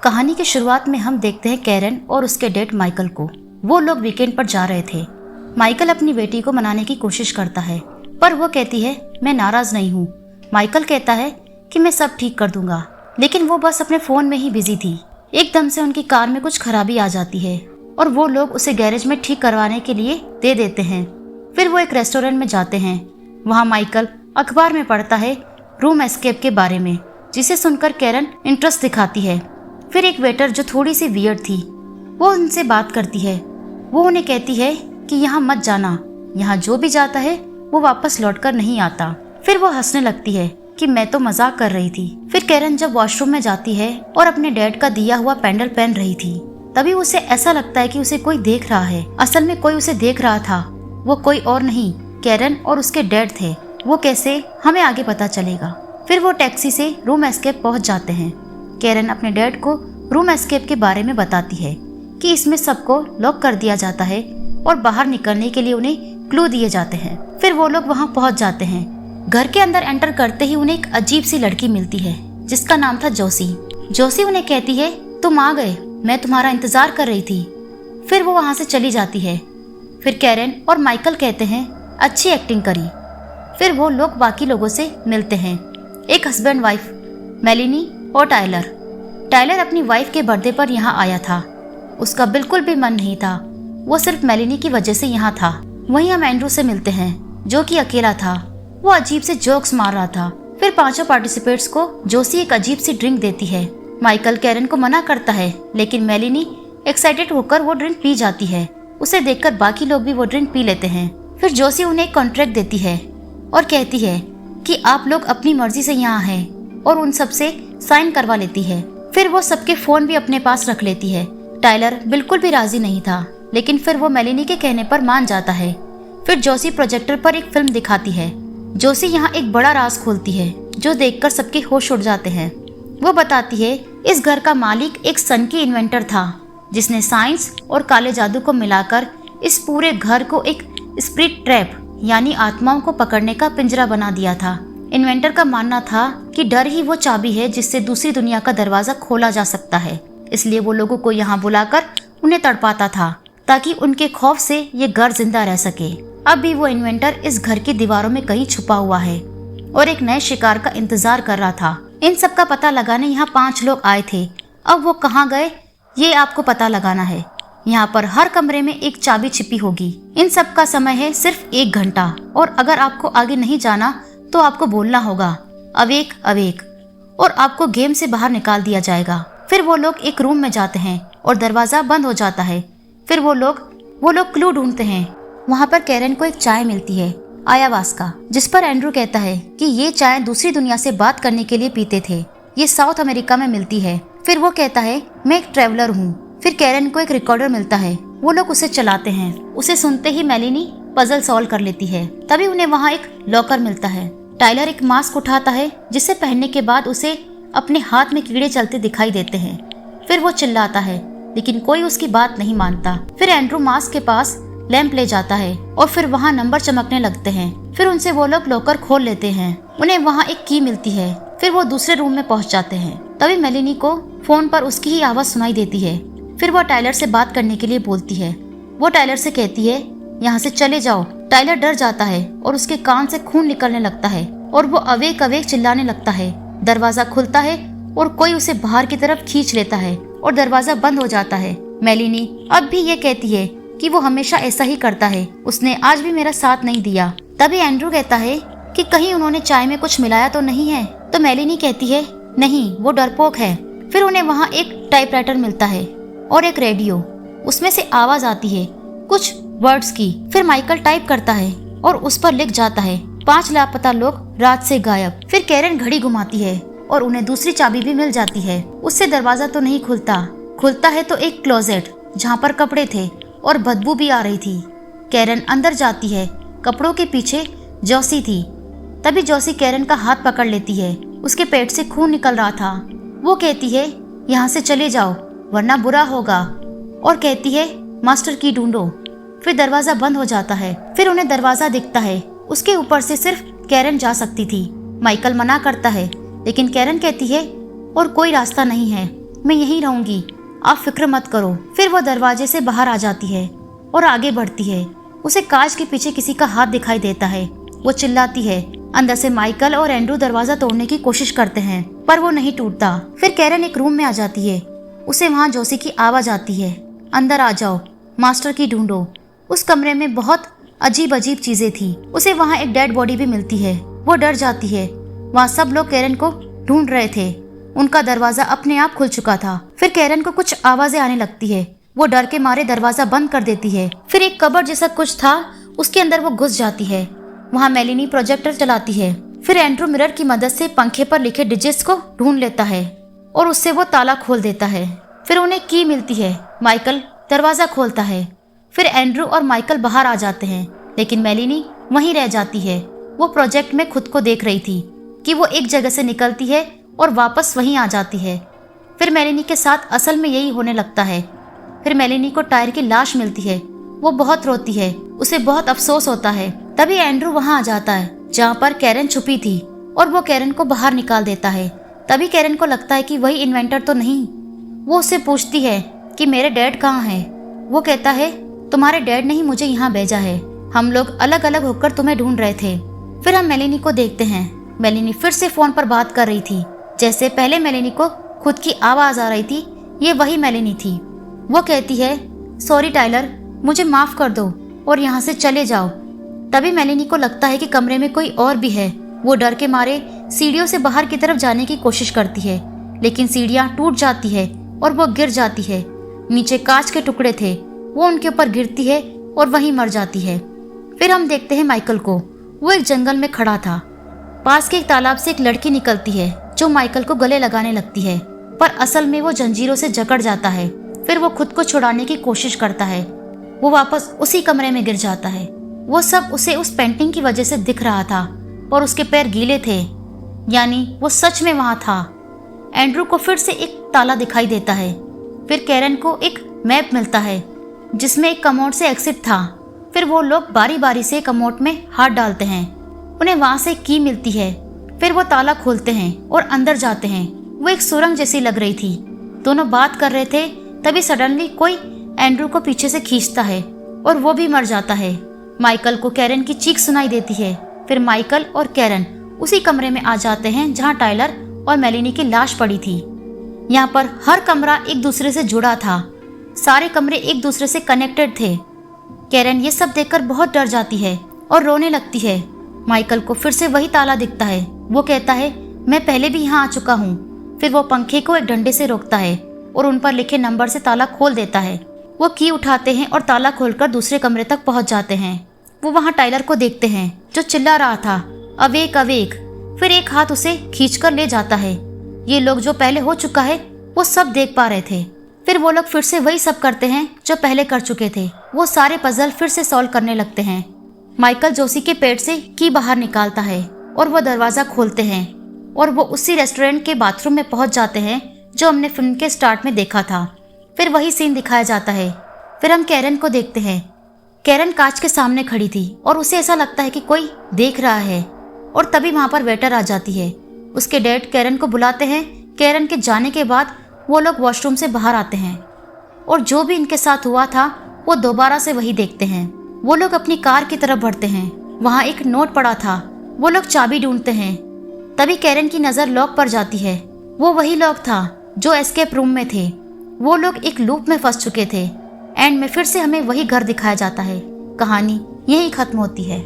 कहानी की शुरुआत में हम देखते हैं कैरन और उसके डैड माइकल को। वो लोग वीकेंड पर जा रहे थे। माइकल अपनी बेटी को मनाने की कोशिश करता है, पर वो कहती है मैं नाराज नहीं हूँ। माइकल कहता है कि मैं सब ठीक कर दूंगा, लेकिन वो बस अपने फोन में ही बिजी थी। एकदम से उनकी कार में कुछ खराबी आ जाती है और वो लोग उसे गैरेज में ठीक करवाने के लिए दे देते हैं। फिर वो एक रेस्टोरेंट में जाते हैं। वहाँ माइकल अखबार में पढ़ता है रूम एस्केप के बारे में, जिसे सुनकर कैरन इंटरेस्ट दिखाती है। फिर एक वेटर जो थोड़ी सी वियर्ड थी, वो उनसे बात करती है। वो उन्हें कहती है कि यहाँ मत जाना, यहाँ जो भी जाता है वो वापस लौटकर नहीं आता। फिर वो हंसने लगती है कि मैं तो मजाक कर रही थी। फिर कैरन जब वॉशरूम में जाती है और अपने डैड का दिया हुआ पेंडल पहन रही थी, तभी उसे ऐसा लगता है कि उसे कोई देख रहा है। असल में कोई उसे देख रहा था, वो कोई और नहीं कैरन और उसके डैड थे। वो कैसे, हमें आगे पता चलेगा। फिर वो टैक्सी से रूम एस्केप पहुंच जाते हैं। कैरन अपने डैड को रूम एस्केप के बारे में बताती है कि इसमें सबको लॉक कर दिया जाता है और बाहर निकलने के लिए उन्हें क्लू दिए जाते हैं। फिर वो लोग वहां पहुंच जाते हैं। घर के अंदर एंटर करते ही उन्हें एक अजीब सी लड़की मिलती है जिसका नाम था जोसी। जोसी उन्हें कहती है तुम आ गए, मैं तुम्हारा इंतजार कर रही थी। फिर वो वहां से चली जाती है। फिर कैरन और माइकल कहते हैं अच्छी एक्टिंग करी। फिर वो लोग बाकी लोगों से मिलते हैं, एक हस्बैंड वाइफ मेलिनी और टाइलर। टाइलर अपनी वाइफ के बर्थडे पर यहाँ आया था। उसका बिल्कुल भी मन नहीं था, वो सिर्फ मेलिनी की वजह से यहाँ था। वहीं हम एंड्रू से मिलते हैं जो कि अकेला था। वो अजीब से जोक्स मार रहा था। फिर पांचों पार्टिसिपेंट्स को जोसी एक अजीब सी ड्रिंक देती है। माइकल कैरन को मना करता है, लेकिन मेलिनी एक्साइटेड होकर वो ड्रिंक पी जाती है। उसे देखकर बाकी लोग भी वो ड्रिंक पी लेते हैं। फिर जोसी उन्हें एक कॉन्ट्रैक्ट देती है और कहती है कि आप लोग अपनी मर्जी से यहाँ हैं, और उन सब से साइन करवा लेती है। फिर वो सबके फोन भी अपने पास रख लेती है। टाइलर बिल्कुल भी राजी नहीं था, लेकिन फिर वो मेलिनी के कहने पर मान जाता है। फिर जोसी प्रोजेक्टर पर एक फिल्म दिखाती है। जोसी यहाँ एक बड़ा राज खोलती है जो देखकर सबके होश उड़ जाते हैं। वो बताती है इस घर का मालिक एक सन की इन्वेंटर था जिसने साइंस और काले जादू को मिलाकर इस पूरे घर को एक स्पिरिट ट्रैप यानी आत्माओं को पकड़ने का पिंजरा बना दिया था। इन्वेंटर का मानना था कि डर ही वो चाबी है जिससे दूसरी दुनिया का दरवाजा खोला जा सकता है। इसलिए वो लोगों को यहाँ बुलाकर उन्हें तड़पाता था ताकि उनके खौफ से ये घर जिंदा रह सके। अब भी वो इन्वेंटर इस घर की दीवारों में कहीं छुपा हुआ है और एक नए शिकार का इंतजार कर रहा था। इन सब का पता लगाने यहाँ 5 लोग आए थे। अब वो कहाँ गए ये आपको पता लगाना है। यहाँ पर हर कमरे में एक चाबी छिपी होगी। इन सब का समय है सिर्फ 1 घंटा, और अगर आपको आगे नहीं जाना तो आपको बोलना होगा अवेक अवेक, और आपको गेम से बाहर निकाल दिया जाएगा। फिर वो लोग एक रूम में जाते हैं और दरवाजा बंद हो जाता है। फिर वो लोग क्लू ढूंढते हैं। वहाँ पर कैरन को एक चाय मिलती है आयावास्का, जिस पर एंड्रू कहता है कि ये चाय दूसरी दुनिया से बात करने के लिए पीते थे, ये साउथ अमेरिका में मिलती है। फिर वो कहता है मैं एक ट्रेवलर हूँ। फिर कैरन को एक रिकॉर्डर मिलता है, वो लोग उसे चलाते हैं। उसे सुनते ही मेलिनी पजल सॉल्व कर लेती है। तभी उन्हें वहाँ एक लॉकर मिलता है। टाइलर एक मास्क उठाता है जिसे पहनने के बाद उसे अपने हाथ में कीड़े चलते दिखाई देते हैं। फिर वो चिल्लाता है, लेकिन कोई उसकी बात नहीं मानता। फिर एंड्रू मास्क के पास लैंप ले जाता है और फिर वहाँ नंबर चमकने लगते हैं। फिर उनसे वो लोग लॉकर खोल लेते हैं। उन्हें वहाँ एक की मिलती है। फिर वो दूसरे रूम में पहुँच जाते हैं। तभी मेलिनी को फोन पर उसकी ही आवाज सुनाई देती है। फिर वो टाइलर से बात करने के लिए बोलती है। वो टाइलर से कहती है यहाँ से चले जाओ। टाइलर डर जाता है और उसके कान से खून निकलने लगता है और वो अवेक अवेक चिल्लाने लगता है। दरवाजा खुलता है और कोई उसे बाहर की तरफ खींच लेता है और दरवाजा बंद हो जाता है। मेलिनी अब भी ये कहती है कि वो हमेशा ऐसा ही करता है, उसने आज भी मेरा साथ नहीं दिया। तभी एंड्रू कहता है कि कहीं उन्होंने चाय में कुछ मिलाया तो नहीं है। तो मेलिनी कहती है नहीं, वो डरपोक है। फिर उन्हें वहाँ एक टाइपराइटर मिलता है और एक रेडियो। उसमें से आवाज आती है कुछ वर्ड्स की। फिर माइकल टाइप करता है और उस पर लिख जाता है 5 लापता लोग रात से गायब। फिर कैरन घड़ी घुमाती है और उन्हें दूसरी चाबी भी मिल जाती है। उससे दरवाजा तो नहीं खुलता है तो एक क्लोजेट जहाँ पर कपड़े थे और बदबू भी आ रही थी। कैरन अंदर जाती है। कपड़ों के पीछे जोसी थी। तभी जोसी कैरन का हाथ पकड़ लेती है। उसके पेट से खून निकल रहा था। वो कहती है यहाँ से चले जाओ वरना बुरा होगा, और कहती है मास्टर की ढूंढो। फिर दरवाजा बंद हो जाता है। फिर उन्हें दरवाजा दिखता है, उसके ऊपर से सिर्फ कैरन जा सकती थी। माइकल मना करता है, लेकिन कैरन कहती है और कोई रास्ता नहीं है। मैं यहीं रहूंगी, आप फिक्र मत करो। फिर वो दरवाजे से बाहर आ जाती है और आगे बढ़ती है। उसे कांच के पीछे किसी का हाथ दिखाई देता है। वो चिल्लाती है। अंदर से माइकल और एंड्रू दरवाजा तोड़ने की कोशिश करते हैं, पर वो नहीं टूटता। फिर कैरन एक रूम में आ जाती है। उसे वहाँ जोशी की आवाज आती है, अंदर आ जाओ, मास्टर की ढूंढो। उस कमरे में बहुत अजीब अजीब चीजें थी। उसे वहाँ एक डेड बॉडी भी मिलती है। वो डर जाती है। वहाँ सब लोग कैरन को ढूंढ रहे थे। उनका दरवाजा अपने आप खुल चुका था। फिर कैरन को कुछ आवाजें आने लगती है। वो डर के मारे दरवाजा बंद कर देती है। फिर एक कबर्ड जैसा कुछ था, उसके अंदर वो घुस जाती है। वहाँ मेलिनी प्रोजेक्टर चलाती है। फिर एंड्रू मिरर की मदद से पंखे पर लिखे डिजिट्स को ढूंढ लेता है और उससे वो ताला खोल देता है। फिर उन्हें की मिलती है। माइकल दरवाजा खोलता है। फिर एंड्रू और माइकल बाहर आ जाते हैं, लेकिन मेलिनी वहीं रह जाती है। वो प्रोजेक्ट में खुद को देख रही थी कि वो एक जगह से निकलती है और वापस वहीं आ जाती है। फिर मेलिनी के साथ असल में यही होने लगता है। फिर मेलिनी को टायर की लाश मिलती है। वो बहुत रोती है। उसे बहुत अफसोस होता है। तभी एंड्रू वहां आ जाता है जहां पर कैरन छुपी थी और वो कैरन को बाहर निकाल देता है। तभी कैरन को लगता है कि वही इन्वेंटर तो नहीं। वो उससे पूछती है कि मेरे डैड कहाँ हैं। वो कहता है, तुम्हारे डैड ने ही मुझे यहाँ भेजा है। हम लोग अलग अलग होकर तुम्हें ढूंढ रहे थे। फिर हम मेलिनी को देखते हैं। मेलिनी फिर से फोन पर बात कर रही थी। जैसे पहले मेलिनी को खुद की आवाज आ रही थी, ये वही मेलिनी थी। वो कहती है, सॉरी टाइलर, मुझे माफ कर दो और यहाँ से चले जाओ। तभी मेलिनी को लगता है कि कमरे में कोई और भी है। वो डर के मारे सीढ़ियों से बाहर की तरफ जाने की कोशिश करती है, लेकिन सीढ़ियाँ टूट जाती है और वो गिर जाती है। नीचे कांच के टुकड़े थे, वो उनके ऊपर गिरती है और वहीं मर जाती है। फिर हम देखते हैं माइकल को। वो एक जंगल में खड़ा था। पास के एक तालाब से एक लड़की निकलती है जो माइकल को गले लगाने लगती है, पर असल में वो जंजीरों से जकड़ जाता है। फिर वो खुद को छुड़ाने की कोशिश करता है। वो वापस उसी कमरे में गिर जाता है। वो सब उसे उस पेंटिंग की वजह से दिख रहा था और उसके पैर गीले थे, यानी वो सच में वहां था। एंड्रू को फिर से एक ताला दिखाई देता है। फिर कैरन को एक मैप मिलता है जिसमें एक कमोड से एग्जिट था। फिर वो लोग बारी बारी से कमोड में हाथ डालते हैं। उन्हें वहां से की मिलती है। फिर वो ताला खोलते हैं और अंदर जाते हैं। वो एक सुरंग जैसी लग रही थी। दोनों बात कर रहे थे, तभी सडनली कोई एंड्रू को पीछे से खींचता है और वो भी मर जाता है। माइकल को कैरन की चीख सुनाई देती है। फिर माइकल और कैरन उसी कमरे में आ जाते हैं जहां टाइलर और मेलिनी की लाश पड़ी थी। यहाँ पर हर कमरा एक दूसरे से जुड़ा था। सारे कमरे एक दूसरे से कनेक्टेड थे। कैरन ये सब देखकर बहुत डर जाती है और रोने लगती है। माइकल को फिर से वही ताला दिखता है। वो कहता है, मैं पहले भी यहाँ आ चुका हूँ। फिर वो पंखे को एक डंडे से रोकता है और उन पर लिखे नंबर से ताला खोल देता है। वो की उठाते हैं और ताला खोलकर दूसरे कमरे तक पहुँच जाते हैं। वो वहाँ टाइलर को देखते हैं जो चिल्ला रहा था, अवेक अवेक। फिर एक हाथ उसे खींचकर ले जाता है। ये लोग जो पहले हो चुका है वो सब देख पा रहे थे। फिर वो लोग फिर से वही सब करते हैं जो पहले कर चुके थे। वो सारे पजल फिर से सॉल्व करने लगते हैं। माइकल जोशी के पेट से की बाहर निकालता है और वो दरवाजा खोलते हैं और वो उसी रेस्टोरेंट के बाथरूम में पहुंच जाते हैं जो हमने फिल्म के स्टार्ट में देखा था। फिर वही सीन दिखाया जाता है। फिर हम कैरन को देखते हैं। कैरन कांच के सामने खड़ी थी और उसे ऐसा लगता है कि कोई देख रहा है। और तभी वहां पर वेटर आ जाती है। उसके डैड कैरन को बुलाते हैं। कैरन के जाने के बाद वो लोग वॉशरूम से बाहर आते हैं और जो भी इनके साथ हुआ था वो दोबारा से वही देखते हैं। वो लोग अपनी कार की तरफ बढ़ते हैं। वहाँ एक नोट पड़ा था। वो लोग चाबी ढूंढते हैं। तभी कैरन की नज़र लॉक पर जाती है। वो वही लॉक था जो एस्केप रूम में थे। वो लोग एक लूप में फंस चुके थे। एंड में फिर से हमें वही घर दिखाया जाता है। कहानी यहीं खत्म होती है।